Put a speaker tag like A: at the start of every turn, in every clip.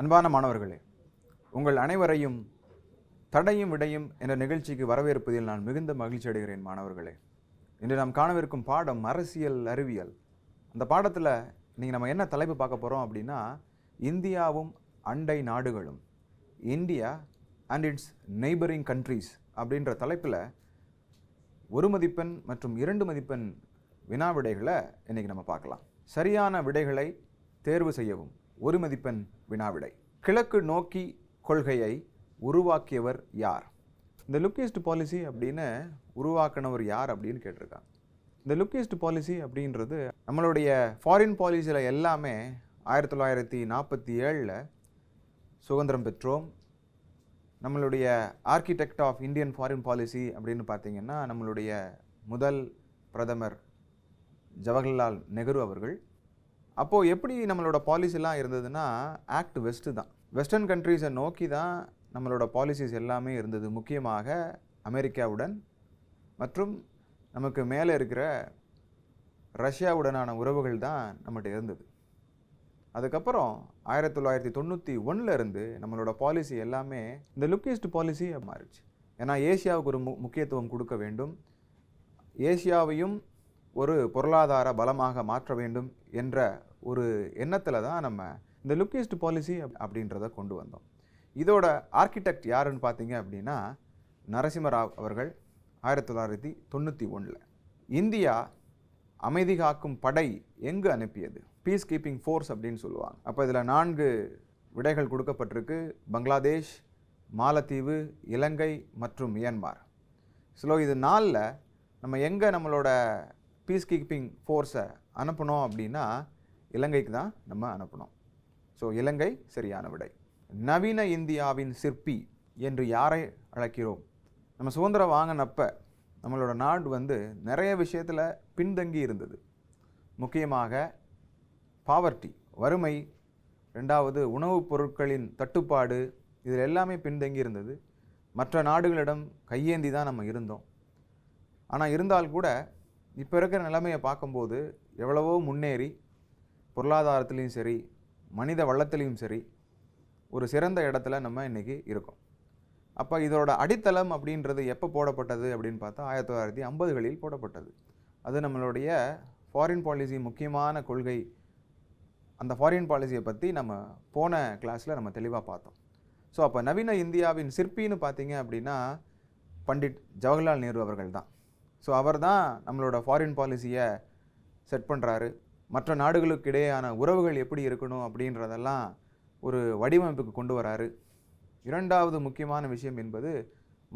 A: அன்பான மாணவர்களே, உங்கள் அனைவரையும் தடையும் விடையும் என்ற நிகழ்ச்சிக்கு வரவேற்பதில் நான் மிகுந்த மகிழ்ச்சி அடைகிறேன். மாணவர்களே, இன்று நாம் காணவிருக்கும் பாடம் அரசியல் அறிவியல். அந்த பாடத்தில் நீங்கள் நம்ம என்ன தலைப்பு பார்க்க போகிறோம் அப்படின்னா, இந்தியாவும் அண்டை நாடுகளும், India and it's neighbouring countries அப்படின்ற தலைப்பில் 1 மதிப்பெண் மற்றும் 2 மதிப்பெண் வினா விடைகளை இன்றைக்கி நம்ம பார்க்கலாம். சரியான விடைகளை தேர்வு செய்யவும் 1 மதிப்பெண் வினாவிடை. கிழக்கு நோக்கி கொள்கையை உருவாக்கியவர் யார்? இந்த லுக் ஈஸ்ட் பாலிசி அப்படின்னு உருவாக்கினவர் யார் அப்படின்னு கேட்டிருக்காங்க. இந்த லுக் ஈஸ்ட் பாலிசி அப்படின்றது நம்மளுடைய ஃபாரின் பாலிசியில் எல்லாமே 1947 சுதந்திரம் பெற்றோம். நம்மளுடைய architect of Indian foreign policy அப்படின்னு பார்த்தீங்கன்னா நம்மளுடைய முதல் பிரதமர் ஜவஹர்லால் நேரு அவர்கள். அப்போது எப்படி நம்மளோட பாலிசிலாம் இருந்ததுன்னா ஆக்ட் வெஸ்ட்டு தான், வெஸ்டர்ன் கண்ட்ரீஸை நோக்கி தான் நம்மளோட பாலிசிஸ் எல்லாமே இருந்தது. முக்கியமாக அமெரிக்காவுடன் மற்றும் நமக்கு மேலே இருக்கிற ரஷ்யாவுடனான உறவுகள் தான் நம்மகிட்ட இருந்தது. அதுக்கப்புறம் 1991 இருந்து நம்மளோட பாலிசி எல்லாமே இந்த லுக் ஈஸ்ட் பாலிசி மாறிடுச்சு. ஏன்னா ஏசியாவுக்கு ஒரு முக்கியத்துவம் கொடுக்க வேண்டும், ஏசியாவையும் ஒரு பொருளாதார பலமாக மாற்ற வேண்டும் என்ற ஒரு எண்ணத்தில் தான் நம்ம இந்த லுக் ஈஸ்ட் பாலிசி அப்படின்றத கொண்டு வந்தோம். இதோட ஆர்கிடெக்ட் யாருன்னு பார்த்தீங்க அப்படின்னா நரசிம்மராவ் அவர்கள் 1991. இந்தியா அமைதி காக்கும் படை எங்கு அனுப்பியது? பீஸ் கீப்பிங் ஃபோர்ஸ் அப்படின்னு சொல்லுவாங்க. அப்போ இதில் 4 விடைகள் கொடுக்கப்பட்டிருக்கு: பங்களாதேஷ், மாலத்தீவு, இலங்கை மற்றும் மியான்மார். ஸோ இது 4ல் நம்ம எங்கே நம்மளோட பீஸ் கீப்பிங் ஃபோர்ஸை அனுப்பணும் அப்படின்னா இலங்கைக்கு தான் நம்ம அனுப்பணும். ஸோ இலங்கை சரியான விடை. நவீன இந்தியாவின் சிற்பி என்று யாரை அழைக்கிறோம்? நம்ம சுதந்திரம் வாங்கினப்ப நம்மளோட நாடு நிறைய விஷயத்தில் பின்தங்கி இருந்தது. முக்கியமாக பாவர்ட்டி, வறுமை, 2வது உணவுப் பொருட்களின் தட்டுப்பாடு, இதில் எல்லாமே பின்தங்கி இருந்தது. மற்ற நாடுகளிடம் கையேந்தி தான் நம்ம இருந்தோம். ஆனால் இருந்தால் கூட இப்போ இருக்கிற நிலைமையை பார்க்கும்போது எவ்வளவோ முன்னேறி பொருளாதாரத்துலேயும் சரி மனித வளத்திலையும் சரி ஒரு சிறந்த இடத்துல நம்ம இன்றைக்கி இருக்கோம். அப்போ இதோட அடித்தளம் அப்படின்றது எப்போ போடப்பட்டது அப்படின்னு பார்த்தா 1950களில் போடப்பட்டது. அது நம்மளுடைய ஃபாரின் பாலிசி முக்கியமான கொள்கை. அந்த ஃபாரின் பாலிசியை பற்றி நம்ம போன கிளாஸில் நம்ம தெளிவாக பார்த்தோம். ஸோ அப்போ நவீன இந்தியாவின் சிற்பின்னு பார்த்தீங்க அப்படின்னா பண்டிட் ஜவஹர்லால் நேரு அவர்கள் தான். ஸோ அவர் தான் நம்மளோட ஃபாரின் பாலிசியை செட் பண்ணுறாரு. மற்ற நாடுகளுக்கு இடையேயான உறவுகள் எப்படி இருக்கணும் அப்படின்றதெல்லாம் ஒரு வடிவமைப்புக்கு கொண்டு வராரு. 2வது முக்கியமான விஷயம் என்பது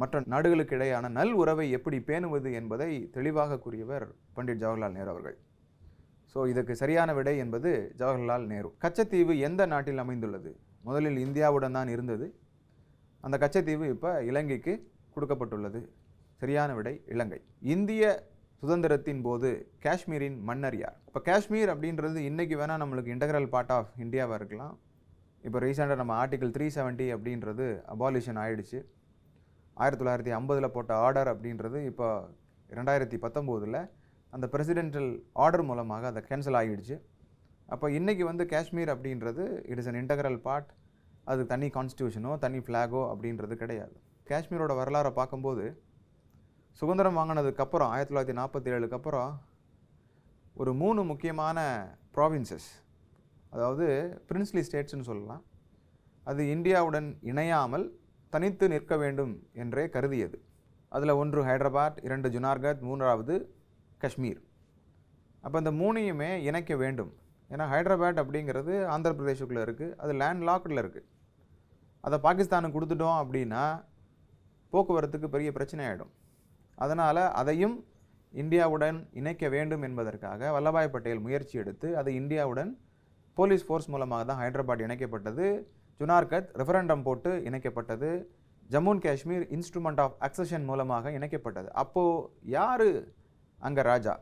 A: மற்ற நாடுகளுக்கு இடையேயான நல் உறவை எப்படி பேணுவது என்பதை தெளிவாக கூறியவர் பண்டிட் ஜவஹர்லால் நேரு அவர்கள். ஸோ இதுக்கு சரியான விடை என்பது ஜவஹர்லால் நேரு. கச்சத்தீவு எந்த நாட்டில் அமைந்துள்ளது? முதலில் இந்தியாவுடன் தான் இருந்தது. அந்த கச்சத்தீவு இப்போ இலங்கைக்கு கொடுக்கப்பட்டுள்ளது. சரியான விடை இலங்கை. இந்திய சுதந்திரத்தின் போது காஷ்மீரின் மன்னர் யார்? இப்போ காஷ்மீர் அப்படின்றது இன்றைக்கி வேணால் நம்மளுக்கு இன்டெக்ரல் பார்ட் ஆஃப் இந்தியாவாக இருக்கலாம். இப்போ ரீசெண்டாக நம்ம ஆர்டிகல் 370 அப்படின்றது அபாலிஷன் ஆகிடுச்சு. 1950 போட்ட ஆர்டர் அப்படின்றது இப்போ 2019 அந்த பிரசிடென்டல் ஆர்டர் மூலமாக அதை கேன்சல் ஆகிடுச்சு. அப்போ இன்றைக்கி காஷ்மீர் அப்படின்றது it is an integral part. அது தனி கான்ஸ்டியூஷனோ தனி ஃப்ளாகோ அப்படின்றது கிடையாது. காஷ்மீரோட வரலாறை பார்க்கும்போது சுதந்திரம் வாங்கினதுக்கப்புறம் 1947 அப்புறம் ஒரு 3 முக்கியமான ப்ராவின்சஸ், அதாவது பிரின்ஸ்லி ஸ்டேட்ஸ்னு சொல்லலாம், அது இந்தியாவுடன் இணையாமல் தனித்து நிற்க வேண்டும் என்றே கருதியது. அதில் 1 ஹைதராபாத், 2 ஜுனார்கத், 3வது காஷ்மீர். அப்போ இந்த 3ஐயுமே இணைக்க வேண்டும். ஏன்னா ஹைதராபாத் அப்படிங்கிறது ஆந்திர பிரதேசுக்குள்ளே இருக்குது, அது லேண்ட் லாக்கில் இருக்குது. அதை பாகிஸ்தானுக்கு கொடுத்துட்டோம் அப்படின்னா போக்குவரத்துக்கு பெரிய பிரச்சனை ஆகிடும். அதனால் அதையும் இந்தியாவுடன் இணைக்க வேண்டும் என்பதற்காக வல்லபாய் பட்டேல் முயற்சி எடுத்து அது இந்தியாவுடன் போலீஸ் ஃபோர்ஸ் மூலமாக தான் ஹைதராபாத் இணைக்கப்பட்டது. ஜுனார்கத் ரெஃபரண்டம் போட்டு இணைக்கப்பட்டது. Jammu and Kashmir instrument of accession மூலமாக இணைக்கப்பட்டது. அப்போது யார் அங்கே ராஜா?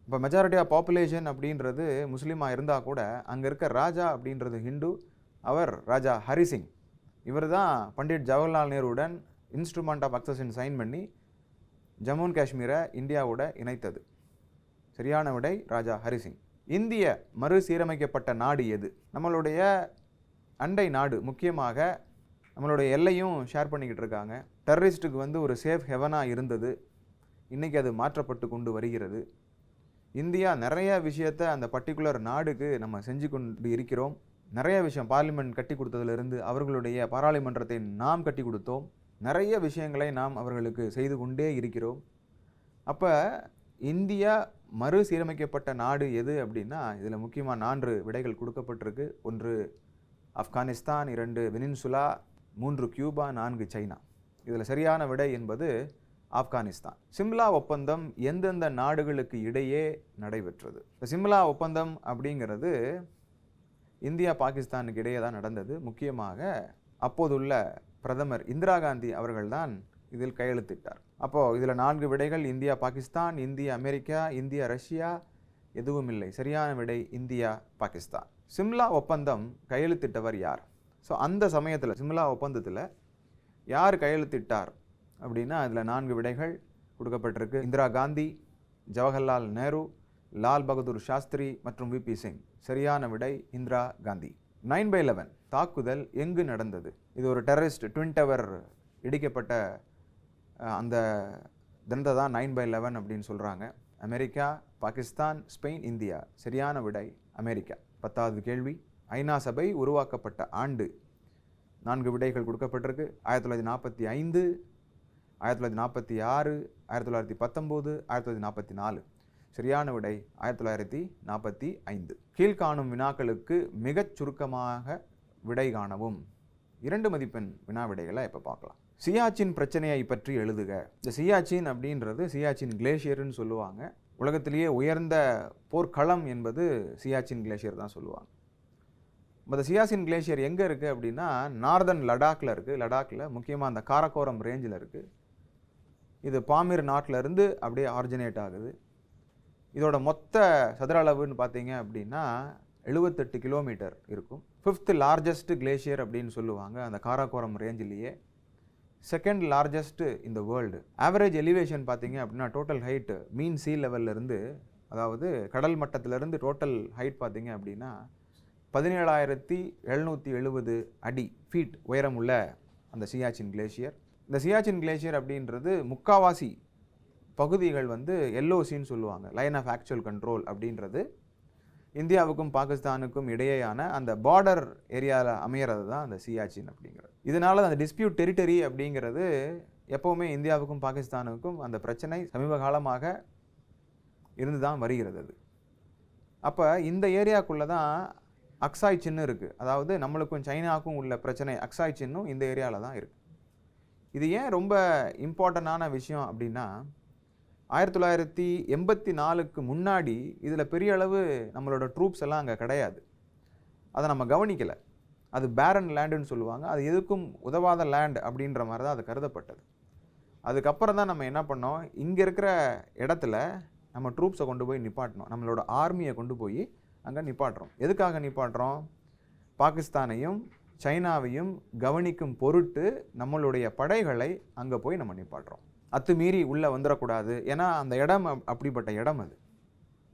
A: இப்போ மெஜாரிட்டி ஆஃப் பாப்புலேஷன் அப்படின்றது முஸ்லீமாக இருந்தால் கூட அங்கே இருக்க ராஜா அப்படின்றது ஹிந்து. அவர் ராஜா ஹரிசிங். இவர் தான் பண்டிட் ஜவஹர்லால் நேருவுடன் இன்ஸ்ட்ருமெண்ட் ஆஃப் அக்சஷன் சைன் பண்ணி ஜம்மு அண்ட் காஷ்மீரை இந்தியாவோட இணைத்தது. சரியான விடை ராஜா ஹரிசிங். இந்திய மறுசீரமைக்கப்பட்ட நாடு எது? நம்மளுடைய அண்டை நாடு, முக்கியமாக நம்மளுடைய எல்லையும் ஷேர் பண்ணிக்கிட்டு இருக்காங்க. டெரரிஸ்ட்டுக்கு வந்து ஒரு சேஃப் ஹெவனாக இருந்தது, இன்றைக்கி அது மாற்றப்பட்டு கொண்டு வருகிறது. இந்தியா நிறைய விஷயத்தை அந்த பர்டிகுலர் நாடுக்கு நம்ம செஞ்சு கொண்டு இருக்கிறோம். நிறைய விஷயம், பார்லிமெண்ட் கட்டி கொடுத்ததிலிருந்து அவர்களுடைய பாராளுமன்றத்தை நாம் கட்டி கொடுத்தோம். நிறைய விஷயங்களை நாம் அவர்களுக்கு செய்து கொண்டே இருக்கிறோம். அப்போ இந்தியா மறுசீரமைக்கப்பட்ட நாடு எது அப்படின்னா, இதில் முக்கியமாக 4 விடைகள் கொடுக்கப்பட்டிருக்கு. 1 ஆப்கானிஸ்தான், 2 வெனின்சுலா, 3 கியூபா, 4 சைனா. இதில் சரியான விடை என்பது ஆப்கானிஸ்தான். சிம்லா ஒப்பந்தம் எந்தெந்த நாடுகளுக்கு இடையே நடைபெற்றது? இந்த சிம்லா ஒப்பந்தம் அப்படிங்கிறது இந்தியா பாகிஸ்தானுக்கு இடையே தான் நடந்தது. முக்கியமாக அப்போதுள்ள பிரதமர் இந்திரா காந்தி அவர்கள்தான் இதில் கையெழுத்திட்டார். அப்போது இதில் 4 விடைகள் India Pakistan, India America, India Russia, எதுவும் இல்லை. சரியான விடை இந்தியா பாகிஸ்தான். சிம்லா ஒப்பந்தம் கையெழுத்திட்டவர் யார்? ஸோ அந்த சமயத்தில் சிம்லா ஒப்பந்தத்தில் யார் கையெழுத்திட்டார் அப்படின்னா, அதில் 4 விடைகள் கொடுக்கப்பட்டிருக்கு. இந்திரா காந்தி, ஜவஹர்லால் நேரு, லால் பகதூர் சாஸ்திரி மற்றும் விபி சிங். சரியான விடை இந்திரா காந்தி. 9/11 தாக்குதல் எங்கு நடந்தது? இது ஒரு டெரரிஸ்ட் ட்வின் டவர் இடிக்கப்பட்ட அந்த தினத்தை தான் 9/11 அப்படின்னு சொல்கிறாங்க. America, Pakistan, Spain, India. சரியான விடை அமெரிக்கா. 10வது கேள்வி, ஐநா சபை உருவாக்கப்பட்ட ஆண்டு. 4 விடைகள் கொடுக்கப்பட்டிருக்கு. 1945, 1946, 1919, 1944. சரியான விடை 1945. கீழ்காணும் வினாக்களுக்கு மிகச் சுருக்கமாக விடை காணவும். 2 மதிப்பெண் வினா விடைகளை இப்போ பார்க்கலாம். சியாச்சின் பிரச்சனையை பற்றி எழுதுக. இந்த சியாச்சின் அப்படின்றது சியாச்சின் கிளேஷியர்னு சொல்லுவாங்க. உலகத்திலேயே உயர்ந்த போர்க்களம் என்பது சியாச்சின் கிளேஷியர் தான் சொல்லுவாங்க. இந்த சியாச்சின் கிளேஷியர் எங்கே இருக்குது அப்படின்னா, நார்தன் லடாக்கில் இருக்குது. லடாக்கில் முக்கியமாக அந்த காரக்கோரம் ரேஞ்சில் இருக்குது. இது பாமிர் நாட்டிலேருந்து அப்படியே ஆரிஜினேட் ஆகுது. இதோட மொத்த சதுர அளவுன்னு பார்த்தீங்க அப்படின்னா 78 கிலோமீட்டர் இருக்கும். 5th லார்ஜஸ்ட் கிளேஷியர் அப்படின்னு சொல்லுவாங்க அந்த காராகோரம் ரேஞ்சிலேயே. 2nd லார்ஜஸ்ட் இந்த வேர்ல்டு. ஆவரேஜ் எலிவேஷன் பார்த்தீங்க அப்படின்னா டோட்டல் ஹைட் மீன் சீ லெவல்லேருந்து, அதாவது கடல் மட்டத்திலேருந்து டோட்டல் ஹைட் பார்த்தீங்க அப்படின்னா 17,770 அடி ஃபீட் உயரம் உள்ள அந்த சியாச்சின் கிளேஷியர். இந்த சியாச்சின் கிளேஷியர் அப்படின்றது முக்காவாசி பகுதிகள் வந்து எல்ஓசின்னு சொல்லுவாங்க, லைன் ஆஃப் ஆக்சுவல் கண்ட்ரோல் அப்படின்றது. இந்தியாவுக்கும் பாகிஸ்தானுக்கும் இடையேயான அந்த பார்டர் ஏரியாவில் அமைகிறது தான் அந்த சியாச்சின் அப்படிங்கிறது. இதனால் அந்த டிஸ்பியூட் டெரிட்டரி அப்படிங்கிறது எப்போவுமே இந்தியாவுக்கும் பாகிஸ்தானுக்கும் அந்த பிரச்சனை சமீப காலமாக இருந்து தான் வருகிறது. அது அப்போ இந்த ஏரியாக்குள்ளே தான் அக்சாய் சின்னு இருக்குது. அதாவது நம்மளுக்கும் சைனாவுக்கும் உள்ள பிரச்சனை அக்சாய் சின்னும் இந்த ஏரியாவில் தான் இருக்குது. இது ஏன் ரொம்ப இம்பார்ட்டண்டான விஷயம் அப்படின்னா, 1984க்கு முன்னாடி இதில் பெரிய அளவு நம்மளோட ட்ரூப்ஸ் எல்லாம் அங்கே கிடையாது. அதை நம்ம கவனிக்கலை. அது பேரன் லேண்டுன்னு சொல்லுவாங்க. அது எதுக்கும் உதவாத லேண்ட் அப்படின்ற மாதிரி தான் அது கருதப்பட்டது. அதுக்கப்புறம் தான் நம்ம என்ன பண்ணோம், இங்கே இருக்கிற இடத்துல நம்ம ட்ரூப்ஸை கொண்டு போய் நிப்பாட்டணும். நம்மளோட ஆர்மியை கொண்டு போய் அங்கே நிப்பாட்டுறோம். எதுக்காக நிப்பாட்டுறோம்? பாகிஸ்தானையும் சைனாவையும் கவனிக்கும் பொருட்டு நம்மளுடைய படைகளை அங்கே போய் நம்ம நிப்பாட்டுறோம். அத்துமீறி உள்ளே வந்துடக்கூடாது. ஏன்னா அந்த இடம் அப்படிப்பட்ட இடம், அது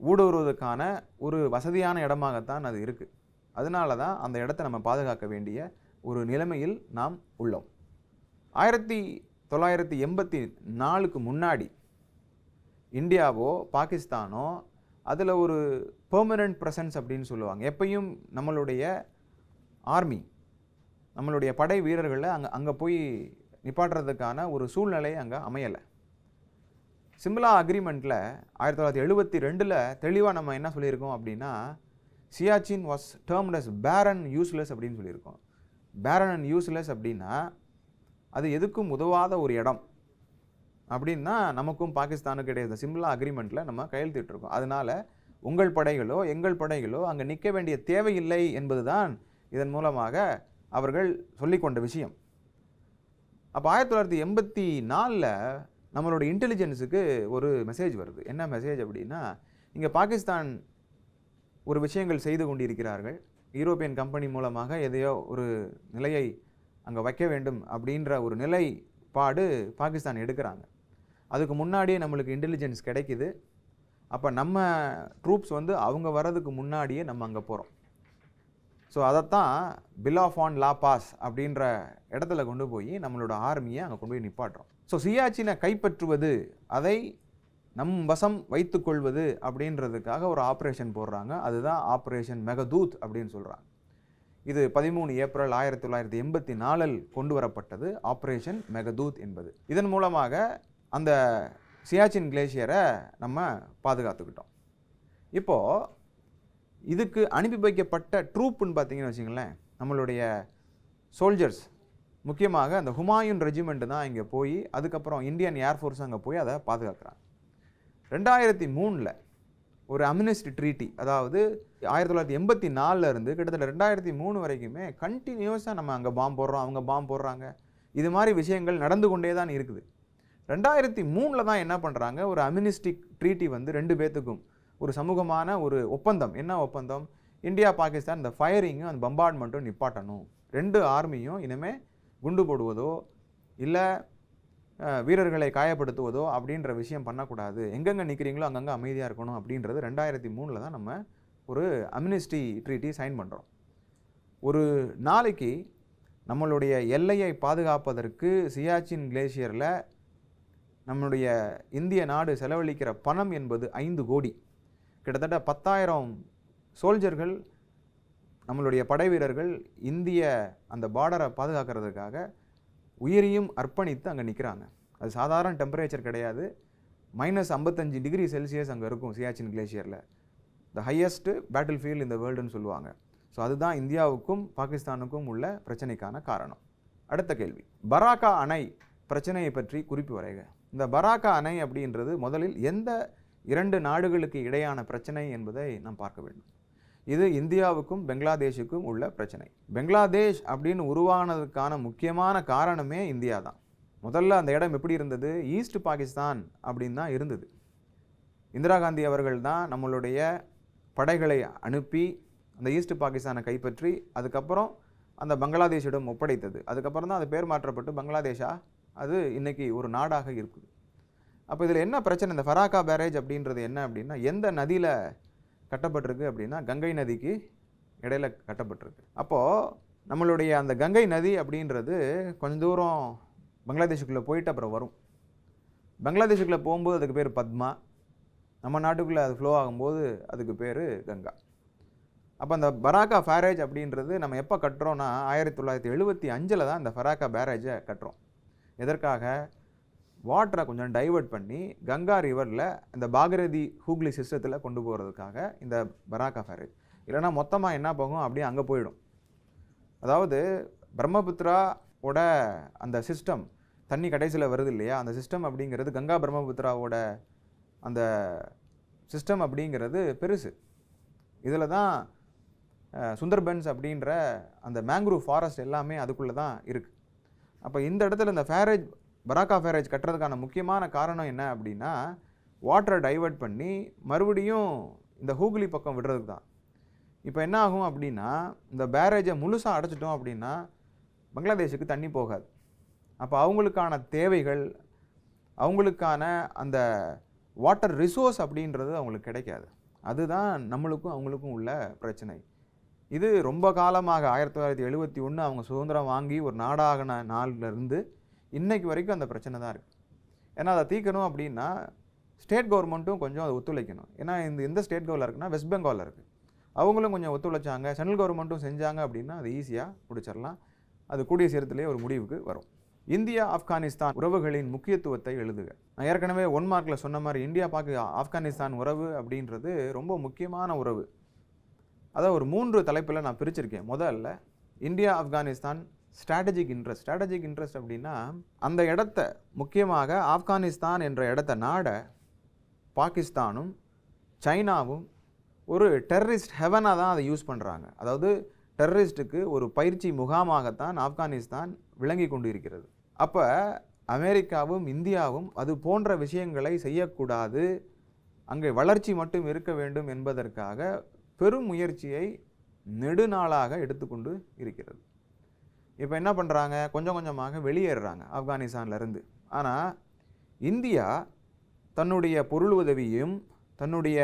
A: ஊடுருவதற்கான ஒரு வசதியான இடமாகத்தான் அது இருக்குது. அதனால தான் அந்த இடத்தை நம்ம பாதுகாக்க வேண்டிய ஒரு நிலைமையில் நாம் உள்ளோம். 1984க்கு முன்னாடி இந்தியாவோ பாகிஸ்தானோ அதில் ஒரு பெர்மனன்ட் ப்ரெசன்ஸ் அப்படின்னு சொல்லுவாங்க. எப்பயும் நம்மளுடைய ஆர்மி, நம்மளுடைய படை வீரர்களை அங்கே போய் நிப்பாட்டுறதுக்கான ஒரு சூழ்நிலை அங்கே அமையலை. சிம்லா அக்ரிமெண்ட்டில் 1972 தெளிவாக நம்ம என்ன சொல்லியிருக்கோம் அப்படின்னா, சியாச்சின் வாஸ் டேர்ம்ட் அஸ் பேரன் யூஸ்லெஸ் அப்படின்னு சொல்லியிருக்கோம். பேரன் அண்ட் யூஸ்லெஸ் அப்படின்னா அது எதுக்கும் உதவாத ஒரு இடம் அப்படின்னா நமக்கும் பாகிஸ்தானுக்கு இடையே சிம்லா அக்ரிமெண்ட்டில் நம்ம கையெழுத்திட்டிருக்கோம். அதனால் உங்கள் படைகளோ எங்கள் படைகளோ அங்கே நிற்க வேண்டிய தேவையில்லை என்பது தான் இதன் மூலமாக அவர்கள் சொல்லிக்கொண்ட விஷயம். அப்போ 1984 நம்மளோட இன்டெலிஜென்ஸுக்கு ஒரு மெசேஜ் வருது. என்ன மெசேஜ் அப்படின்னா, இங்கே பாகிஸ்தான் ஒரு விஷயங்கள் செய்து கொண்டிருக்கிறார்கள், யூரோப்பியன் கம்பெனி மூலமாக எதையோ ஒரு நிலையை அங்கே வைக்க வேண்டும் அப்படின்ற ஒரு நிலைப்பாடு பாகிஸ்தான் எடுக்கிறாங்க. அதுக்கு முன்னாடியே நம்மளுக்கு இன்டெலிஜென்ஸ் கிடைக்குது. அப்போ நம்ம ட்ரூப்ஸ் வந்து அவங்க வர்றதுக்கு முன்னாடியே நம்ம அங்கே போகிறோம். ஸோ அதைத்தான் bill of on law pass அப்படின்ற இடத்துல கொண்டு போய் நம்மளோட ஆர்மியை அங்கே கொண்டு போய் நிப்பாட்டுறோம். ஸோ சியாச்சினை கைப்பற்றுவது, அதை நம் வசம் வைத்துக்கொள்வது அப்படின்றதுக்காக ஒரு ஆப்ரேஷன் போடுறாங்க. அதுதான் ஆப்ரேஷன் மெகதூத் அப்படின்னு சொல்கிறாங்க. இது 13 ஏப்ரல் 1984 கொண்டு வரப்பட்டது ஆப்ரேஷன் மெகதூத் என்பது. இதன் மூலமாக அந்த சியாச்சின் கிளேசியரை நம்ம பாதுகாத்துக்கிட்டோம். இப்போது இதுக்கு அனுப்பி வைக்கப்பட்ட ட்ரூப்புன்னு பார்த்தீங்கன்னு வச்சுங்களேன், நம்மளுடைய சோல்ஜர்ஸ், முக்கியமாக அந்த ஹுமாயூன் ரெஜிமெண்ட் தான் இங்கே போய் அதுக்கப்புறம் இந்தியன் ஏர்ஃபோர்ஸ் அங்கே போய் அதை பாதுகாக்கிறாங்க. 2003 ஒரு அம்னிஸ்டி ட்ரீட்டி, அதாவது 1984 இருந்து கிட்டத்தட்ட 2003 வரைக்குமே கண்டினியூஸாக நம்ம அங்கே பாம்பு போடுறோம், அவங்க பாம்பு போடுறாங்க, இது மாதிரி விஷயங்கள் நடந்து கொண்டே தான் இருக்குது. 2003 தான் என்ன பண்ணுறாங்க, ஒரு அம்னிஸ்டி ட்ரீட்டி வந்து 2 பேத்துக்கும் ஒரு சமூகமான ஒரு ஒப்பந்தம். என்ன ஒப்பந்தம்? இந்தியா பாகிஸ்தான் இந்த ஃபயரிங்கும் அந்த பம்பார்ட்மெண்ட்டும் நிப்பாட்டணும். 2 ஆர்மியும் இனிமேல் குண்டு போடுவதோ இல்லை வீரர்களை காயப்படுத்துவதோ அப்படின்ற விஷயம் பண்ணக்கூடாது, எங்கெங்கே நிற்கிறீங்களோ அங்கங்கே அமைதியாக இருக்கணும் அப்படின்றது 2003 தான் நம்ம ஒரு அம்னிஸ்டி ட்ரீட்டி சைன் பண்ணுறோம். ஒரு நாளைக்கு நம்மளுடைய எல்லையை பாதுகாப்பதற்கு சியாச்சின் கிளேசியரில் நம்முடைய இந்திய நாடு செலவழிக்கிற பணம் என்பது 5 கோடி. கிட்டத்தட்ட 10,000 சோல்ஜர்கள், நம்மளுடைய படை வீரர்கள் இந்திய அந்த பார்டரை பாதுகாக்கிறதுக்காக உயிரையும் அர்ப்பணித்து அங்கே நிற்கிறாங்க. அது சாதாரண டெம்பரேச்சர் கிடையாது. -55 டிகிரி செல்சியஸ் அங்கே இருக்கும் சியாச்சின் கிளேசியரில். த ஹையஸ்ட் பேட்டில் ஃபீல்ட் இந்த வேர்ல்டுன்னு சொல்லுவாங்க. ஸோ அதுதான் இந்தியாவுக்கும் பாகிஸ்தானுக்கும் உள்ள பிரச்சனைக்கான காரணம். அடுத்த கேள்வி, பராக்கா அணை பிரச்சனையை பற்றி குறிப்பு வரைக. இந்த பராக்கா அணை அப்படின்றது முதலில் எந்த 2 நாடுகளுக்கு இடையான பிரச்சனை என்பதை நாம் பார்க்க வேண்டும். இது இந்தியாவுக்கும் பெங்களாதேஷுக்கும் உள்ள பிரச்சனை. பெங்களாதேஷ் அப்படின்னு உருவானதுக்கான முக்கியமான காரணமே இந்தியா தான். முதல்ல அந்த இடம் எப்படி இருந்தது? ஈஸ்ட் பாகிஸ்தான் அப்படின்னு தான் இருந்தது. இந்திரா காந்தி அவர்கள் தான் நம்மளுடைய படைகளை அனுப்பி அந்த ஈஸ்ட் பாகிஸ்தானை கைப்பற்றி அதுக்கப்புறம் அந்த பங்களாதேஷிடம் ஒப்படைத்தது. அதுக்கப்புறம் தான் அது பேர் மாற்றப்பட்டு பங்களாதேஷா அது இன்றைக்கி ஒரு நாடாக இருக்குது. அப்போ இதில் என்ன பிரச்சனை? இந்த ஃபராக்கா பேரேஜ் அப்படின்றது என்ன அப்படின்னா, எந்த நதியில் கட்டப்பட்டிருக்கு அப்படின்னா கங்கை நதிக்கு இடையில கட்டப்பட்டிருக்கு. அப்போது நம்மளுடைய அந்த கங்கை நதி அப்படின்றது கொஞ்சம் தூரம் பங்களாதேஷுக்குள்ளே போயிட்டு அப்புறம் வரும். பங்களாதேஷுக்குள்ளே போகும்போது அதுக்கு பேர் பத்மா, நம்ம நாட்டுக்குள்ளே அது ஃப்ளோ ஆகும்போது அதுக்கு பேர் கங்கா. அப்போ அந்த பராக்கா பேரேஜ் அப்படின்றது நம்ம எப்போ கட்டுறோன்னா 1975 தான் இந்த ஃபராக்கா பேரேஜை கட்டுறோம். எதற்காக? வாட்டரை கொஞ்சம் டைவர்ட் பண்ணி கங்கா ரிவரில் இந்த பாகரதி ஹூக்ளி சிஸ்டத்தில் கொண்டு போகிறதுக்காக இந்த பராக்கா பேரேஜ். இல்லைனா மொத்தமாக என்ன போகும், அப்படியே அங்கே போயிடும். அதாவது பிரம்மபுத்திராவோட அந்த சிஸ்டம், தண்ணி கடைசியில் வருது இல்லையா, அந்த சிஸ்டம் அப்படிங்கிறது கங்கா பிரம்மபுத்திராவோட அந்த சிஸ்டம் அப்படிங்கிறது பெருசு. இதில் தான் சுந்தர்பன்ஸ் அப்படின்ற அந்த மேங்க்ரூவ் ஃபாரஸ்ட் எல்லாமே அதுக்குள்ளே தான் இருக்குது. அப்போ இந்த இடத்துல இந்த பேரேஜ், பராக்கா பேரேஜ் கட்டுறதுக்கான முக்கியமான காரணம் என்ன அப்படின்னா, வாட்டரை டைவர்ட் பண்ணி மறுபடியும் இந்த ஹூக்ளி பக்கம் விடுறதுக்கு தான். இப்போ என்ன ஆகும் அப்படின்னா, இந்த பேரேஜை முழுசாக அடைச்சிட்டோம் அப்படின்னா பங்களாதேஷுக்கு தண்ணி போகாது. அப்போ அவங்களுக்கான தேவைகள், அவங்களுக்கான அந்த வாட்டர் ரிசோர்ஸ் அப்படின்றது அவங்களுக்கு கிடைக்காது. அதுதான் நம்மளுக்கும் அவங்களுக்கும் உள்ள பிரச்சனை. இது ரொம்ப காலமாக 1971 அவங்க சுதந்திரம் வாங்கி ஒரு நாடாகின நாள்லேருந்து இன்றைக்கு வரைக்கும் அந்த பிரச்சனை தான் இருக்குது. ஏன்னா அதை தீர்க்கணும் அப்படின்னா ஸ்டேட் கவர்மெண்ட்டும் கொஞ்சம் அதை ஒத்துழைக்கணும். ஏன்னா இந்த ஸ்டேட் கவர்மெண்ட் இருக்குன்னா வெஸ்ட் பெங்காலில் இருக்குது, அவங்களும் கொஞ்சம் ஒத்துழைச்சாங்க, சென்ட்ரல் கவர்மெண்ட்டும் செஞ்சாங்க அப்படின்னா அது ஈஸியாக முடிச்சிடலாம். அது கூடிய சீரத்திலே ஒரு முடிவுக்கு வரும். இந்தியா ஆப்கானிஸ்தான் உறவுகளின் முக்கியத்துவத்தை எழுதுக. நான் ஏற்கனவே 1 மார்க்கில் சொன்ன மாதிரி இந்தியா ஆப்கானிஸ்தான் உறவு அப்படின்றது ரொம்ப முக்கியமான உறவு. அதை ஒரு 3 தலைப்பில் நான் பிரிச்சிருக்கேன். முதல்ல India Afghanistan strategic interest. Strategic interest அப்படின்னா அந்த இடத்த, முக்கியமாக ஆப்கானிஸ்தான் என்ற இடத்த நாட பாகிஸ்தானும் சைனாவும் ஒரு டெரரிஸ்ட் ஹெவனாக தான் அதை யூஸ் பண்ணுறாங்க. அதாவது டெரரிஸ்ட்டுக்கு ஒரு பயிற்சி முகாமாகத்தான் ஆப்கானிஸ்தான் விளங்கி கொண்டு இருக்கிறது. அப்போ அமெரிக்காவும் இந்தியாவும் அது போன்ற விஷயங்களை செய்யக்கூடாது, அங்கே வளர்ச்சி மட்டும் இருக்க வேண்டும் என்பதற்காக பெரும் முயற்சியை நெடுநாளாக எடுத்துக்கொண்டு இருக்கிறது. இப்போ என்ன பண்ணுறாங்க, கொஞ்சம் கொஞ்சமாக வெளியேறுறாங்க ஆப்கானிஸ்தான்லேருந்து. ஆனால் இந்தியா தன்னுடைய பொருள் உதவியும் தன்னுடைய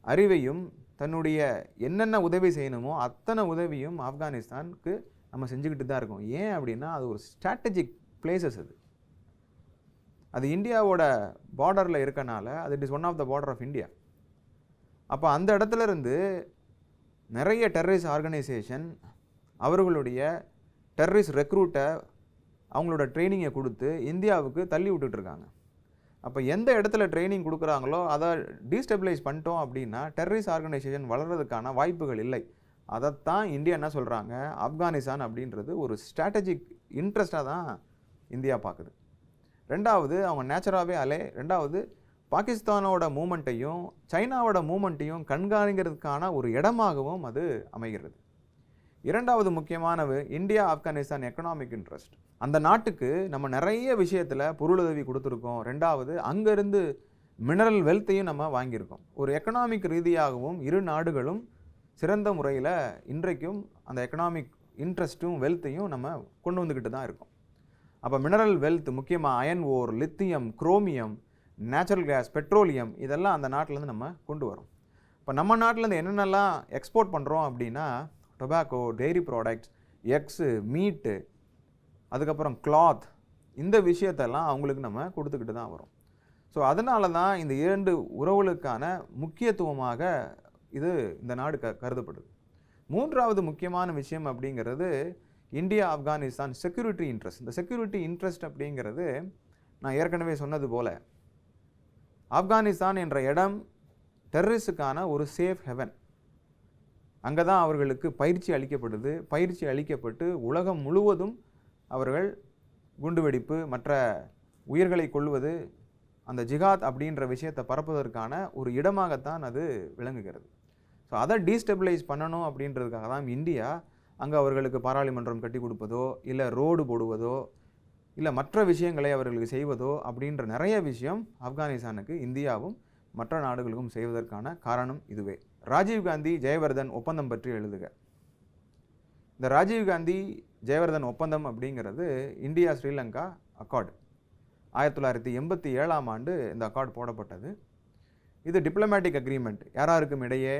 A: அறிவையும் தன்னுடைய என்னென்ன உதவி செய்யணுமோ அத்தனை உதவியும் ஆப்கானிஸ்தானுக்கு நம்ம செஞ்சுக்கிட்டு தான் இருக்கோம். ஏன் அப்படின்னா அது ஒரு ஸ்ட்ராட்டஜிக் பிளேசஸ். அது இந்தியாவோட பார்டரில் இருக்கனால அது it is one of the border of India. அப்போ அந்த இடத்துல இருந்து நிறைய டெரரிஸ்ட் ஆர்கனைசேஷன் அவர்களுடைய டெரரிஸ்ட் ரெக்ரூட்டை அவங்களோட ட்ரைனிங்கை கொடுத்து இந்தியாவுக்கு தள்ளி விட்டுட்ருக்காங்க. அப்போ எந்த இடத்துல ட்ரைனிங் கொடுக்குறாங்களோ அதை டீஸ்டெபிலைஸ் பண்ணிட்டோம் அப்படின்னா டெரரிஸ்ட் ஆர்கனைசேஷன் வளர்கிறதுக்கான வாய்ப்புகள் இல்லை. அதைத்தான் இந்தியா என்ன சொல்கிறாங்க, ஆப்கானிஸ்தான் அப்படின்றது ஒரு ஸ்ட்ராட்டஜிக் இன்ட்ரெஸ்டாக தான் இந்தியா பார்க்குது. ரெண்டாவது அவங்க நேச்சராகவே ரெண்டாவது பாகிஸ்தானோட மூமெண்ட்டையும் சைனாவோட மூமெண்ட்டையும் கண்காணிக்கிறதுக்கான ஒரு இடமாகவும் அது அமைகிறது. இரண்டாவது முக்கியமானது இந்தியா ஆப்கானிஸ்தான் எக்கனாமிக் இன்ட்ரெஸ்ட். அந்த நாட்டுக்கு நம்ம நிறைய விஷயத்தில் பொருளுதவி கொடுத்துருக்கோம். ரெண்டாவது அங்கேருந்து மினரல் வெல்த்தையும் நம்ம வாங்கியிருக்கோம். ஒரு எக்கனாமிக் ரீதியாகவும் இரு நாடுகளும் சிறந்த முறையில் இன்றைக்கும் அந்த எக்கனாமிக் இன்ட்ரெஸ்ட்டும் வெல்த்தையும் நம்ம கொண்டு வந்துக்கிட்டு தான் இருக்கோம். அப்போ மினரல் வெல்த் முக்கியமாக iron ore, lithium, chromium, natural gas, petroleum இதெல்லாம் அந்த நாட்டிலேருந்து நம்ம கொண்டு வரோம். இப்போ நம்ம நாட்டிலேருந்து என்னென்னலாம் எக்ஸ்போர்ட் பண்ணுறோம் அப்படின்னா டொபாக்கோ, டெய்ரி ப்ராடக்ட்ஸ், எக்ஸு, மீட்டு, அதுக்கப்புறம் கிளாத், இந்த விஷயத்தெல்லாம் அவங்களுக்கு நம்ம கொடுத்துக்கிட்டு தான் வரோம். ஸோ அதனால தான் இந்த இரண்டு உறவுகளுக்கான முக்கியத்துவமாக இது இந்த நாடு கருதப்படுது. மூன்றாவது முக்கியமான விஷயம் அப்படிங்கிறது இந்தியா ஆப்கானிஸ்தான் செக்யூரிட்டி இன்ட்ரெஸ்ட். இந்த செக்யூரிட்டி இன்ட்ரெஸ்ட் அப்படிங்கிறது நான் ஏற்கனவே சொன்னது போல் ஆப்கானிஸ்தான் என்ற இடம் டெரரிஸ்டுக்கான ஒரு சேஃப் ஹெவன். அங்கே தான் அவர்களுக்கு பயிற்சி அளிக்கப்படுது. பயிற்சி அளிக்கப்பட்டு உலகம் முழுவதும் அவர்கள் குண்டுவெடிப்பு, மற்ற உயிர்களை கொள்வது, அந்த ஜிகாத் அப்படின்ற விஷயத்தை பரப்புவதற்கான ஒரு இடமாகத்தான் அது விளங்குகிறது. ஸோ அதை டீஸ்டெபிலைஸ் பண்ணணும் அப்படின்றதுக்காக தான் இந்தியா அங்கே அவர்களுக்கு பாராளுமன்றம் கட்டி கொடுப்பதோ, இல்லை ரோடு போடுவதோ, இல்லை மற்ற விஷயங்களை அவர்களுக்கு செய்வதோ அப்படின்ற நிறைய விஷயம் ஆப்கானிஸ்தானுக்கு இந்தியாவும் மற்ற நாடுகளுக்கும் செய்வதற்கான காரணம் இதுவே. ராஜீவ்காந்தி ஜெயவர்தன் ஒப்பந்தம் பற்றி எழுதுக. இந்த ராஜீவ்காந்தி ஜெயவர்தன் ஒப்பந்தம் அப்படிங்கிறது இந்தியா ஸ்ரீலங்கா அக்கார்டு. 1987ஆம் ஆண்டு இந்த அக்கார்டு போடப்பட்டது. இது டிப்ளமேட்டிக் அக்ரிமெண்ட். யாராருக்கும் இடையே?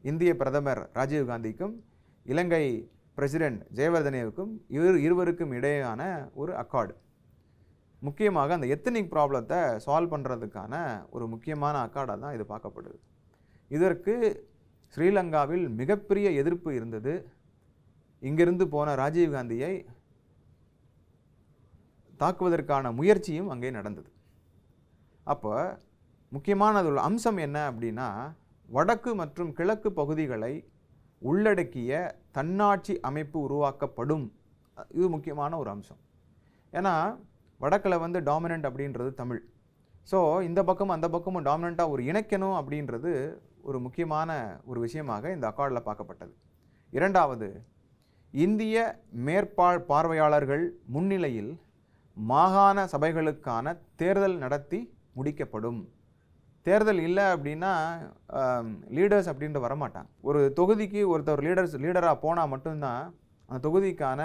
A: இந்திய பிரதமர் ராஜீவ்காந்திக்கும் இலங்கை பிரசிடென்ட் ஜெயவர்தனேவுக்கும் இருவருக்கும் இடையேயான ஒரு அக்கார்டு. முக்கியமாக அந்த எத்தனிக் ப்ராப்ளத்தை சால்வ் பண்ணுறதுக்கான ஒரு முக்கியமான அக்கார்டாக தான் இது பார்க்கப்படுது. இதற்கு ஸ்ரீலங்காவில் மிகப்பெரிய எதிர்ப்பு இருந்தது. இங்கிருந்து போன ராஜீவ்காந்தியை தாக்குவதற்கான முயற்சியும் அங்கே நடந்தது. அப்போ முக்கியமான ஒரு அம்சம் என்ன அப்படின்னா வடக்கு மற்றும் கிழக்கு பகுதிகளை உள்ளடக்கிய தன்னாட்சி அமைப்பு உருவாக்கப்படும். இது முக்கியமான ஒரு அம்சம். ஏன்னா வடக்கில் டாமினன்ட் அப்படின்றது தமிழ். ஸோ இந்த பக்கம் அந்த பக்கமும் டாமினண்ட்டாக ஒரு இணைக்கணும் அப்படின்றது ஒரு முக்கியமான ஒரு விஷயமாக இந்த அக்கார்டில் பார்க்கப்பட்டது. இரண்டாவது, இந்திய பார்வையாளர்கள் முன்னிலையில் மாகாண சபைகளுக்கான தேர்தல் நடத்தி முடிக்கப்படும். தேர்தல் இல்லை அப்படின்னா லீடர்ஸ் அப்படின்ட்டு வரமாட்டாங்க. ஒரு தொகுதிக்கு ஒருத்தர் லீடராக போனால் மட்டும்தான் அந்த தொகுதிக்கான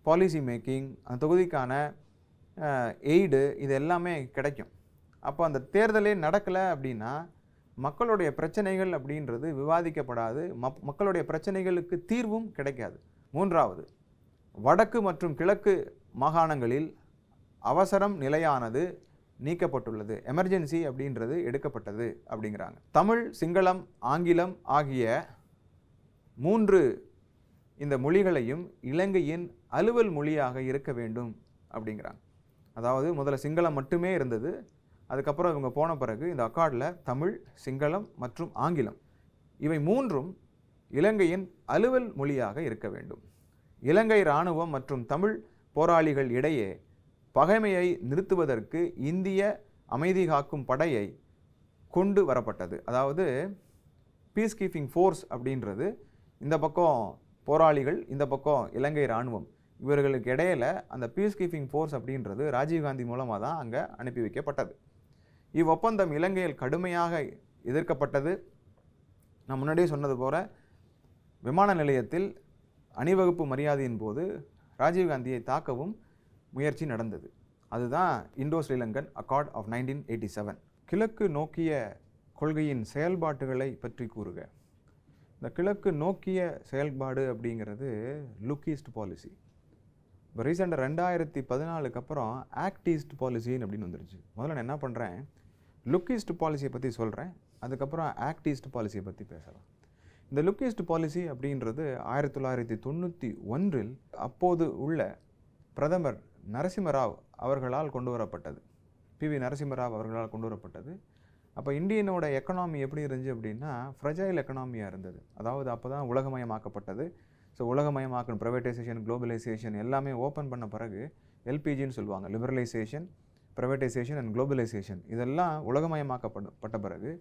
A: பாலிசி மேக்கிங், அந்த தொகுதிக்கான எய்டு இது எல்லாமே கிடைக்கும். அப்போ அந்த தேர்தலே நடக்கலை அப்படின்னா மக்களுடைய பிரச்சனைகள் அப்படின்றது விவாதிக்கப்படாது, மக்களுடைய பிரச்சனைகளுக்கு தீர்வும் கிடைக்காது. மூன்றாவது, வடக்கு மற்றும் கிழக்கு மாகாணங்களில் அவசரம் நிலையானது நீக்கப்பட்டுள்ளது. எமர்ஜென்சி அப்படின்றது எடுக்கப்பட்டது அப்படிங்கிறாங்க. தமிழ், சிங்களம், ஆங்கிலம் ஆகிய 3 இந்த மொழிகளையும் இலங்கையின் அலுவல் மொழியாக இருக்க வேண்டும் அப்படிங்கிறாங்க. அதாவது முதல்ல சிங்களம் மட்டுமே இருந்தது. அதுக்கப்புறம் இவங்க போன பிறகு இந்த அக்கார்டில் தமிழ், சிங்களம் மற்றும் ஆங்கிலம் இவை 3ம் இலங்கையின் அலுவல் மொழியாக இருக்க வேண்டும். இலங்கை இராணுவம் மற்றும் தமிழ் போராளிகள் இடையே பகைமையை நிறுத்துவதற்கு இந்திய அமைதி காக்கும் படையை கொண்டு வரப்பட்டது. அதாவது பீஸ் கீப்பிங் ஃபோர்ஸ் அப்படின்றது இந்த பக்கம் போராளிகள், இந்த பக்கம் இலங்கை இராணுவம், இவர்களுக்கு இடையில் அந்த பீஸ் கீப்பிங் ஃபோர்ஸ் அப்படின்றது ராஜீவ்காந்தி மூலமாக தான் அங்கே அனுப்பி வைக்கப்பட்டது. இவ்வொப்பந்தம் இலங்கையில் கடுமையாக எதிர்க்கப்பட்டது. நான் முன்னாடியே சொன்னது போல விமான நிலையத்தில் அணிவகுப்பு மரியாதையின் போது ராஜீவ்காந்தியை தாக்கவும் முயற்சி நடந்தது. அதுதான் இண்டோ ஸ்ரீலங்கன் அக்கார்ட் ஆஃப் 1987. கிழக்கு நோக்கிய கொள்கையின் செயல்பாட்டுகளை பற்றி கூறுக. இந்த கிழக்கு நோக்கிய செயல்பாடு அப்படிங்கிறது லுக் ஈஸ்ட் பாலிசி. இப்போ ரீசெண்டாக 2014 அப்புறம் ஆக்ட் ஈஸ்ட் பாலிசின்னு அப்படின்னு வந்துருச்சு. முதல்ல நான் என்ன பண்ணுறேன், லுக் ஈஸ்ட் பாலிசியை பற்றி சொல்கிறேன், அதுக்கப்புறம் ஆக்ட் ஈஸ்ட் பாலிசியை பற்றி பேசலாம். இந்த லுக் ஈஸ்ட் பாலிசி அப்படின்றது 1991 அப்போது உள்ள பிரதமர் நரசிம்மராவ் அவர்களால் கொண்டு வரப்பட்டது. PV நரசிம்மராவ் அவர்களால் கொண்டு வரப்பட்டது. அப்போ இந்தியனோட எக்கனாமி எப்படி இருந்துச்சு அப்படின்னா ஃப்ரெஜைல் எக்கனாமியாக இருந்தது. அதாவது அப்போ தான் உலகமயமாக்கப்பட்டது. ஸோ உலகமயமாக்கணும், ப்ரைவேட்டைசேஷன், குளோபலைசேஷன் எல்லாமே ஓப்பன் பண்ண பிறகு LPGன்னு சொல்லுவாங்க, லிபரலைசேஷன், ப்ரைவேட்டைசேஷன் அண்ட் குளோபலைசேஷன், இதெல்லாம் உலகமயமாக்கப்பட்ட பிறகு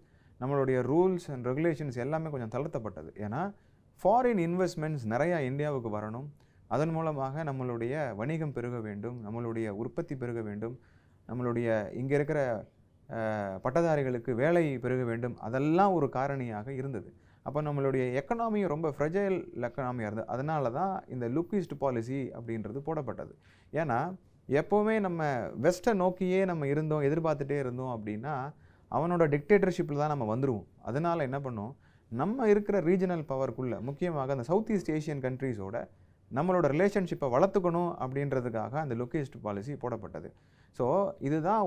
A: நம்மளுடைய ரூல்ஸ் அண்ட் ரெகுலேஷன்ஸ் எல்லாமே கொஞ்சம் தளர்த்தப்பட்டது. ஏன்னா ஃபாரின் இன்வெஸ்ட்மெண்ட்ஸ் நிறையா இந்தியாவுக்கு வரணும், அதன் மூலமாக நம்மளுடைய வணிகம் பெருக வேண்டும், நம்மளுடைய உற்பத்தி பெருக வேண்டும், நம்மளுடைய இங்கே இருக்கிற பட்டதாரிகளுக்கு வேலை பெருக வேண்டும், அதெல்லாம் ஒரு காரணியாக இருந்தது. அப்போ நம்மளுடைய எக்கனாமியும் ரொம்ப ஃப்ரெஜைல் எக்கனாமியாக இருந்தது. அதனால தான் இந்த லுக் ஈஸ்ட் பாலிசி அப்படின்றது போடப்பட்டது. ஏன்னா எப்போவுமே நம்ம வெஸ்ட்டை நோக்கியே நம்ம இருந்தோம், எதிர்பார்த்துட்டே இருந்தோம் அப்படின்னா அவனோட டிக்டேட்டர்ஷிப்பில் தான் நம்ம வந்துடுவோம். அதனால் என்ன பண்ணோம், நம்ம இருக்கிற ரீஜனல் பவருக்குள்ளே முக்கியமாக அந்த சவுத் ஈஸ்ட் ஏஷியன் கண்ட்ரீஸோட நம்மளோட ரிலேஷன்ஷிப்பை வளர்த்துக்கணும் அப்படின்றதுக்காக அந்த லுக் ஈஸ்ட் பாலிசி போடப்பட்டது. ஸோ இதுதான்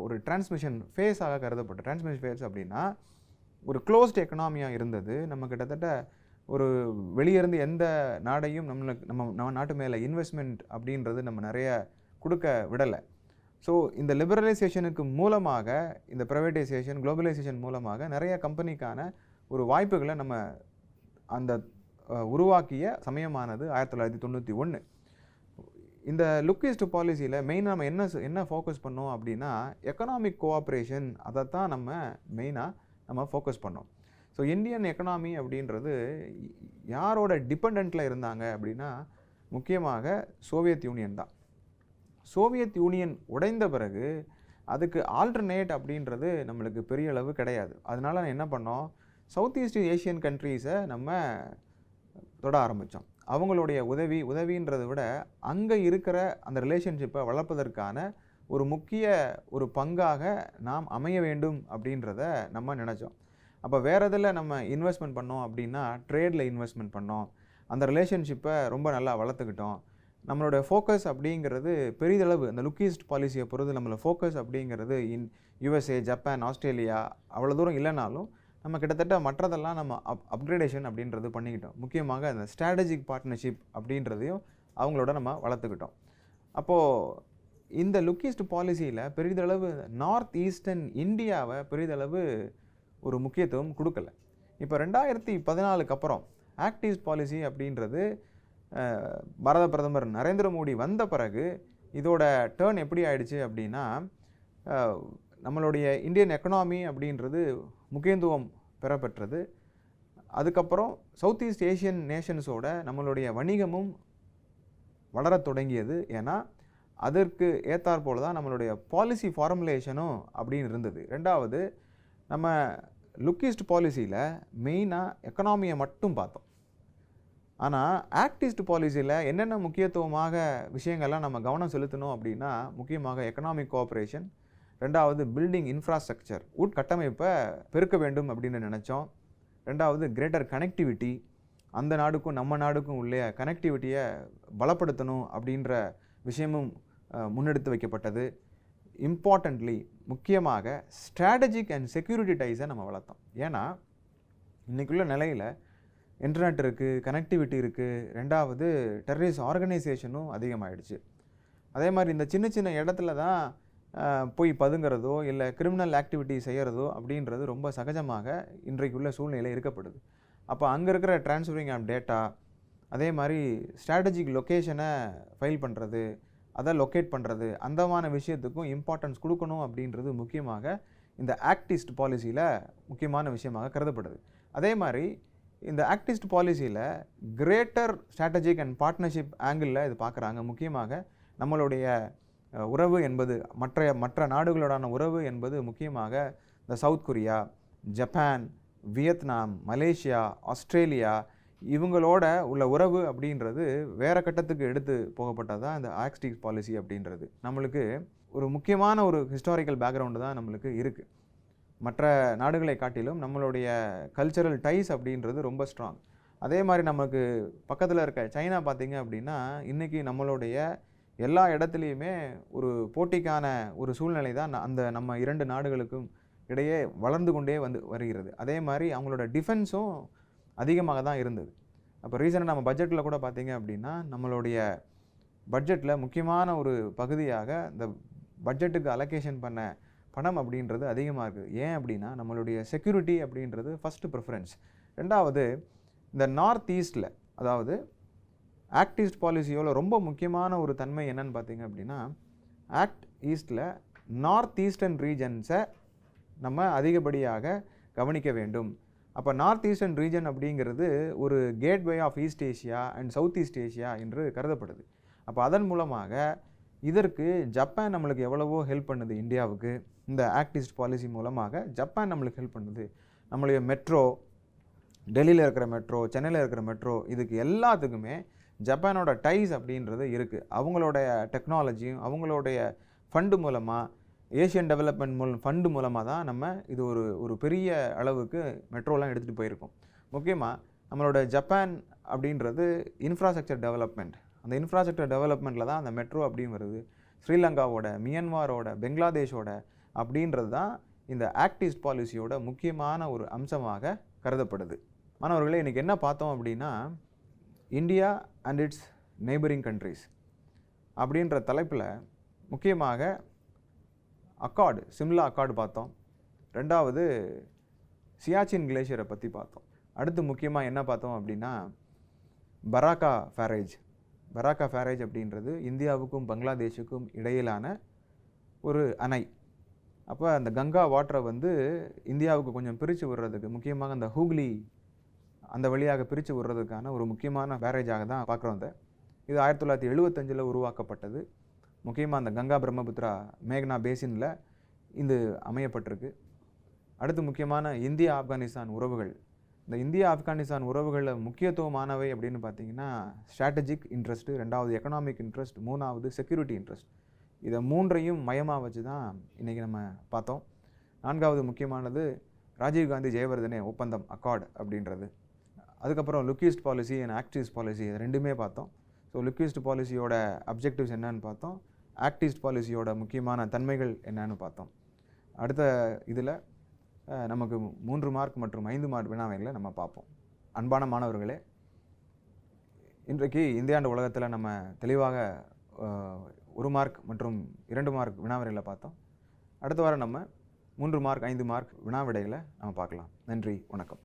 A: ஒரு டிரான்ஸ்மிஷன் ஃபேஸாக கருதப்பட்டது. டிரான்ஸ்மிஷன் ஃபேஸ் அப்படின்னா ஒரு க்ளோஸ்ட் எக்கனாமியாக இருந்தது. நம்ம கிட்டத்தட்ட ஒரு வெளியேருந்து எந்த நாடையும் நம்ம நாட்டு மேலே இன்வெஸ்ட்மெண்ட் அப்படின்றது நம்ம நிறைய கொடுக்க விடலை. ஸோ இந்த லிபரலைசேஷனுக்கு மூலமாக, இந்த ப்ரைவேட்டைசேஷன், குளோபலைசேஷன் மூலமாக நிறைய கம்பெனிக்கான ஒரு வாய்ப்புகளை நம்ம அந்த உருவாக்கிய சமயமானது 1991. இந்த லுக் ஈஸ்ட் பாலிசியில் மெயினாக நம்ம என்ன ஃபோக்கஸ் பண்ணோம் அப்படின்னா எக்கனாமிக் கோஆப்ரேஷன், அதை தான் நம்ம ஃபோக்கஸ் பண்ணோம். ஸோ இந்தியன் எக்கனாமி அப்படின்றது யாரோட டிபெண்ட்டில் இருந்தாங்க அப்படின்னா முக்கியமாக சோவியத் யூனியன் தான். சோவியத் யூனியன் உடைந்த பிறகு அதுக்கு ஆல்டர்னேட் அப்படின்றது நம்மளுக்கு பெரிய அளவு கிடையாது. அதனால என்ன பண்ணோம், சவுத் ஈஸ்ட் ஏஷியன் கண்ட்ரீஸை நம்ம தொட ஆரம்பித்தோம். அவங்களுடைய உதவின்றதை விட அங்கே இருக்கிற அந்த ரிலேஷன்ஷிப்பை வளர்ப்பதற்கான ஒரு முக்கிய பங்காக நாம் அமைய வேண்டும் அப்படின்றத நம்ம நினச்சோம். அப்போ வேறு எதில் நம்ம இன்வெஸ்ட்மெண்ட் பண்ணோம் அப்படின்னா ட்ரேடில் இன்வெஸ்ட்மெண்ட் பண்ணோம், அந்த ரிலேஷன்ஷிப்பை ரொம்ப நல்லா வளர்த்துக்கிட்டோம். நம்மளோட ஃபோக்கஸ் அப்படிங்கிறது பெரிதளவு அந்த லுக் ஈஸ்ட் பாலிசியை பொறுத்து நம்மளோட ஃபோக்கஸ் அப்படிங்கிறது USA, ஜப்பான், ஆஸ்திரேலியா அவ்வளோ தூரம் இல்லைனாலும் நம்ம கிட்டத்தட்ட மற்றதெல்லாம் நம்ம அப்கிரேடேஷன் அப்படின்றது பண்ணிக்கிட்டோம். முக்கியமாக அந்த ஸ்ட்ராட்டஜிக் பார்ட்னர்ஷிப் அப்படின்றதையும் அவங்களோட நம்ம வளர்த்துக்கிட்டோம். அப்போது இந்த லுக் ஈஸ்ட் பாலிசியில் பெரிதளவு நார்த் ஈஸ்டர்ன் இந்தியாவை பெரிதளவு ஒரு முக்கியத்துவம் கொடுக்கல. இப்போ 2014 அப்புறம் ஆக்ட் ஈஸ்ட் பாலிசி அப்படின்றது பாரத பிரதமர் நரேந்திர மோடி வந்த பிறகு இதோட டேர்ன் எப்படி ஆயிடுச்சு அப்படின்னா நம்மளுடைய இந்தியன் எக்கனாமி அப்படின்றது முக்கியத்துவம் பெறப்பெற்றது. அதுக்கப்புறம் சவுத் ஈஸ்ட் ஏஷியன் நேஷன்ஸோட நம்மளுடைய வணிகமும் வளரத் தொடங்கியது. ஏன்னா அதற்கு ஏற்றாற்போல் தான் நம்மளுடைய பாலிசி ஃபார்முலேஷனும் அப்படின்னு இருந்தது. ரெண்டாவது, நம்ம லுக் ஈஸ்ட் பாலிசியில் மெயினாக எக்கனாமியை மட்டும் பார்த்தோம். ஆனால் ஆக்ட் ஈஸ்ட் பாலிசியில் என்னென்ன முக்கியத்துவமாக விஷயங்கள்லாம் நம்ம கவனம் செலுத்தணும் அப்படின்னா முக்கியமாக எக்கனாமிக் கோஆப்ரேஷன், ரெண்டாவது பில்டிங் இன்ஃப்ராஸ்ட்ரக்சர், உட்கட்டமைப்பை பெருக்க வேண்டும் அப்படின்னு நினச்சோம். ரெண்டாவது கிரேட்டர் கனெக்டிவிட்டி, அந்த நாடுக்கும் நம்ம நாடுக்கும் உள்ள கனெக்டிவிட்டியை பலப்படுத்தணும் அப்படின்ற விஷயமும் முன்னெடுத்து வைக்கப்பட்டது. இம்பார்ட்டன்ட்லி முக்கியமாக ஸ்ட்ராட்டஜிக் அண்ட் செக்யூரிட்டி டைஸை நம்ம வளர்த்தோம். ஏன்னா இன்றைக்குள்ள நிலையில் இன்டர்நெட் இருக்குது, கனெக்டிவிட்டி இருக்குது, ரெண்டாவது டெரரிஸ்ட் ஆர்கனைசேஷனும் அதிகமாகிடுச்சு. அதே மாதிரி இந்த சின்ன சின்ன இடத்துல தான் போய் பதுங்கிறதோ இல்லை கிரிமினல் ஆக்டிவிட்டி செய்கிறதோ அப்படின்றது ரொம்ப சகஜமாக இன்றைக்குள்ள சூழ்நிலை இருக்கப்படுது. அப்போ அங்கே இருக்கிற ட்ரான்ஸ்ஃபரிங் ஆஃப் டேட்டா, அதே மாதிரி ஸ்ட்ராட்டஜிக் லொக்கேஷனை ஃபைல் பண்ணுறது, அதை லொக்கேட் பண்ணுறது, அந்தமான விஷயத்துக்கும் இம்பார்ட்டன்ஸ் கொடுக்கணும் அப்படின்றது முக்கியமாக இந்த ஆக்ட் ஈஸ்ட் பாலிசியில் முக்கியமான விஷயமாக கருதப்படுது. அதே மாதிரி இந்த ஆக்ட் ஈஸ்ட் பாலிசியில் கிரேட்டர் ஸ்ட்ராட்டஜிக் அண்ட் பார்ட்னர்ஷிப் ஆங்கிளில் இது பார்க்குறாங்க. முக்கியமாக நம்மளுடைய உறவு என்பது மற்ற நாடுகளோடான உறவு என்பது முக்கியமாக இந்த south Korea, Japan, Vietnam, Malaysia, Australia இவங்களோட உள்ள உறவு அப்படின்றது வேறு கட்டத்துக்கு எடுத்து போகப்பட்டது தான் இந்த ஆக்ட் ஈஸ்ட் பாலிசி அப்படின்றது. நம்மளுக்கு ஒரு முக்கியமான ஒரு ஹிஸ்டாரிக்கல் பேக்ரவுண்டு தான் நம்மளுக்கு இருக்குது. மற்ற நாடுகளை காட்டிலும் நம்மளுடைய கல்ச்சரல் டைஸ் அப்படின்றது ரொம்ப ஸ்ட்ராங். அதே மாதிரி நமக்கு பக்கத்தில் இருக்க சைனா பார்த்தீங்க அப்படின்னா இன்றைக்கி நம்மளுடைய எல்லா இடத்துலையுமே ஒரு போட்டிக்கான ஒரு சூழ்நிலை தான் அந்த நம்ம 2 நாடுகளுக்கும் இடையே வளர்ந்து கொண்டே வருகிறது. அதே மாதிரி அவங்களோட டிஃபென்ஸும் அதிகமாக தான் இருந்தது. அப்போ ரீசெண்டாக நம்ம பட்ஜெட்டில் கூட பார்த்தீங்க அப்படின்னா நம்மளுடைய பட்ஜெட்டில் முக்கியமான ஒரு பகுதியாக இந்த பட்ஜெட்டுக்கு அலோகேஷன் பண்ண பணம் அப்படின்றது அதிகமாக இருக்குது. ஏன் அப்படின்னா நம்மளுடைய செக்யூரிட்டி அப்படின்றது ஃபஸ்ட்டு ப்ரிஃபரன்ஸ். ரெண்டாவது இந்த நார்த் ஈஸ்டில், அதாவது ஆக்ட் ஈஸ்ட் பாலிசியோட ரொம்ப முக்கியமான ஒரு தன்மை என்னன்னு பார்த்தீங்க அப்படின்னா ஆக்ட் ஈஸ்டில் நார்த் ஈஸ்டர்ன் ரீஜன்ஸை நம்ம அதிகப்படியாக கவனிக்க வேண்டும். அப்போ நார்த் ஈஸ்டர்ன் ரீஜன் அப்படிங்கிறது ஒரு gateway of East Asia and South East Asia என்று கருதப்படுது. அப்போ அதன் மூலமாக இதற்கு ஜப்பான் நம்மளுக்கு எவ்வளவோ ஹெல்ப் பண்ணுது. இந்தியாவுக்கு இந்த ஆக்ட் ஈஸ்ட் பாலிசி மூலமாக ஜப்பான் நம்மளுக்கு ஹெல்ப் பண்ணுது. நம்மளுடைய மெட்ரோ, டெல்லியில் இருக்கிற மெட்ரோ, சென்னையில் இருக்கிற மெட்ரோ, இதுக்கு எல்லாத்துக்குமே ஜப்பானோட டைஸ் அப்படின்றது இருக்குது. அவங்களோட டெக்னாலஜியும் அவங்களுடைய ஃபண்டு மூலமாக, ஏஷியன் டெவலப்மெண்ட் ஃபண்டு மூலமாக தான் நம்ம இது ஒரு பெரிய அளவுக்கு மெட்ரோலாம் எடுத்துகிட்டு போயிருக்கோம். முக்கியமாக நம்மளோட ஜப்பான் அப்படின்றது இன்ஃப்ராஸ்ட்ரக்சர் டெவலப்மெண்ட். அந்த இன்ஃப்ராஸ்ட்ரக்சர் டெவலப்மெண்ட்டில் தான் அந்த மெட்ரோ அப்படின்னு வருது. ஸ்ரீலங்காவோட, மியான்மாரோட, பெங்களாதேஷோட அப்படின்றது தான் இந்த ஆக்ட் ஈஸ்ட் பாலிசியோட முக்கியமான ஒரு அம்சமாக கருதப்படுது. மாணவர்களே, இன்றைக்கி என்ன பார்த்தோம் அப்படின்னா India and it's neighbouring countries அப்படின்ற தலைப்பில் முக்கியமாக அக்கார்டு, சிம்லா அக்கார்டு பார்த்தோம். ரெண்டாவது சியாச்சின் கிளேஷியரை பற்றி பார்த்தோம். அடுத்து முக்கியமாக என்ன பார்த்தோம் அப்படின்னா பராக்கா ஃபேரேஜ் அப்படின்றது இந்தியாவுக்கும் பங்களாதேஷுக்கும் இடையிலான ஒரு அணை. அப்போ அந்த கங்கா வாட்டரை இந்தியாவுக்கு கொஞ்சம் பிரித்து விடுறதுக்கு, முக்கியமாக அந்த ஹூக்ளி அந்த வழியாக பிரித்து விடுறதுக்கான ஒரு முக்கியமான பேரேஜாக தான் பார்க்குறோம். இது 1975 உருவாக்கப்பட்டது. முக்கியமாக அந்த கங்கா பிரம்மபுத்திரா மேக்னா பேசினில் இது அமையப்பட்டிருக்கு. அடுத்து முக்கியமான இந்தியா ஆப்கானிஸ்தான் உறவுகள். இந்த இந்தியா ஆப்கானிஸ்தான் உறவுகளில் முக்கியத்துவமானவை அப்படின்னு பார்த்தீங்கன்னா ஸ்ட்ராட்டஜிக் இன்ட்ரெஸ்ட்டு, ரெண்டாவது எக்கனாமிக் இன்ட்ரெஸ்ட், மூணாவது செக்யூரிட்டி இன்ட்ரெஸ்ட். இதை மூன்றையும் மையமாக வச்சு தான் இன்றைக்கி நம்ம பார்த்தோம். நான்காவது முக்கியமானது ராஜீவ்காந்தி ஜெயவர்தனே ஒப்பந்தம், அக்கார்டு அப்படின்றது. அதுக்கப்புறம் look east policy and act east policy, இது ரெண்டுமே பார்த்தோம். ஸோ லுக் ஈஸ்ட் பாலிசியோட அப்ஜெக்டிவ்ஸ் என்னன்னு பார்த்தோம், ஆக்ட் ஈஸ்ட் பாலிசியோட முக்கியமான தன்மைகள் என்னன்னு பார்த்தோம். அடுத்த இதில் நமக்கு 3 மார்க் மற்றும் 5 மார்க் வினாவைகளை நம்ம பார்ப்போம். அன்பான மாணவர்களே, இன்றைக்கு இந்தியாண்ட உலகத்தில் நம்ம தெளிவாக 1 மார்க் மற்றும் 2 மார்க் வினாவிடைகளை பார்த்தோம். அடுத்த வாரம் நம்ம 3 மார்க் 5 மார்க் வினாவிடைகளை நம்ம பார்க்கலாம். நன்றி, வணக்கம்.